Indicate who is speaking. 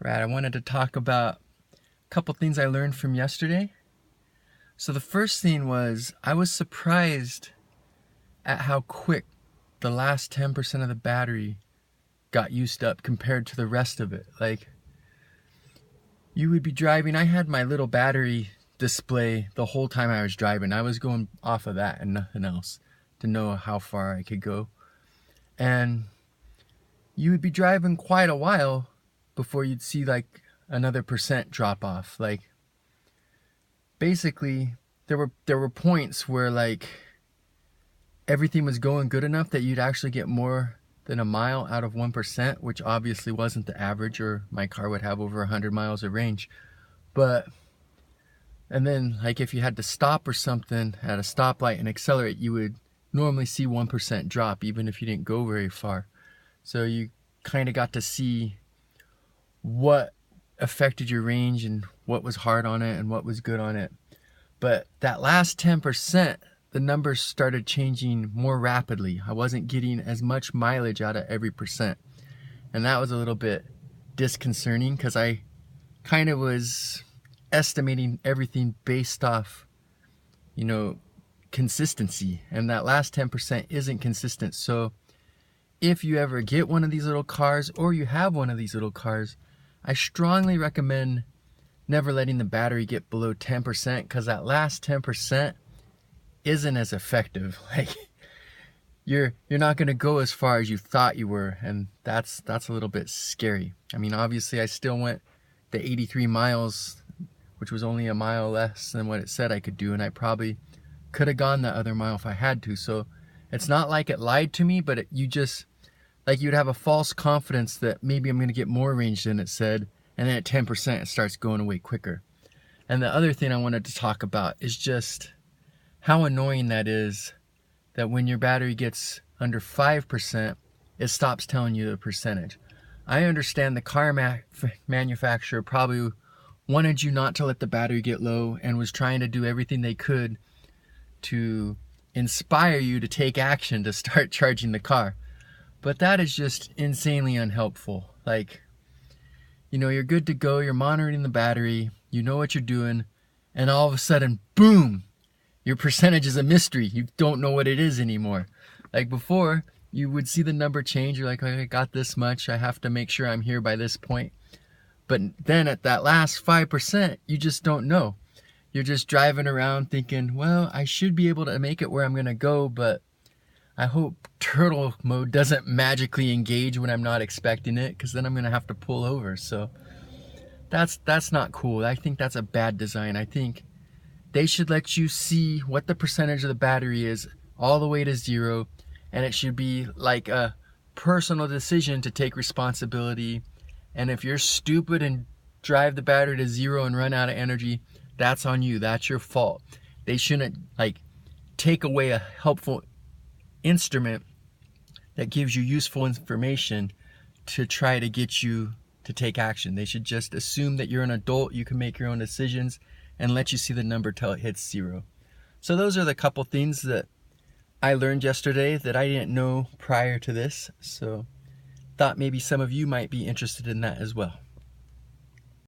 Speaker 1: Right, I wanted to talk about a couple things I learned from yesterday. So the first thing was I was surprised at how quick the last 10% of the battery got used up compared to the rest of it. Like, you would be driving, I had my little battery display the whole time I was driving. I was going off of that and nothing else to know how far I could go. And you would be driving quite a while before you'd see like another percent drop off. Like, basically there were points where like everything was going good enough that you'd actually get more than a mile out of 1%, which obviously wasn't the average, or my car would have over 100 miles of range. But and then like if you had to stop or something at a stoplight and accelerate, you would normally see 1% drop even if you didn't go very far. So you kind of got to see what affected your range and what was hard on it and what was good on it. But that last 10%, the numbers started changing more rapidly. I wasn't getting as much mileage out of every percent. And that was a little bit disconcerting because I kind of was estimating everything based off, consistency. And that last 10% isn't consistent. So if you ever get one of these little cars or you have one of these little cars, I strongly recommend never letting the battery get below 10% because that last 10% isn't as effective. Like, you're not going to go as far as you thought you were, and that's a little bit scary. I mean, obviously I still went the 83 miles, which was only a mile less than what it said I could do, and I probably could have gone that other mile if I had to. So it's not like it lied to me, but you'd have a false confidence that maybe I'm going to get more range than it said, and then at 10% it starts going away quicker. And the other thing I wanted to talk about is just how annoying that is, that when your battery gets under 5%, it stops telling you the percentage. I understand the car manufacturer probably wanted you not to let the battery get low and was trying to do everything they could to inspire you to take action to start charging the car. But that is just insanely unhelpful. Like, you're good to go, you're monitoring the battery, you know what you're doing, and all of a sudden, boom, your percentage is a mystery. You don't know what it is anymore. Like before, you would see the number change, you're like, okay, I got this much, I have to make sure I'm here by this point. But then at that last 5%, you just don't know. You're just driving around thinking, well, I should be able to make it where I'm gonna go, but I hope turtle mode doesn't magically engage when I'm not expecting it, because then I'm gonna have to pull over. So that's not cool. I think that's a bad design. I think they should let you see what the percentage of the battery is all the way to 0, and it should be like a personal decision to take responsibility. And if you're stupid and drive the battery to 0 and run out of energy, that's on you. That's your fault. They shouldn't take away a helpful instrument that gives you useful information to try to get you to take action. They should just assume that you're an adult, you can make your own decisions, and let you see the number till it hits 0. So those are the couple things that I learned yesterday that I didn't know prior to this. So thought maybe some of you might be interested in that as well.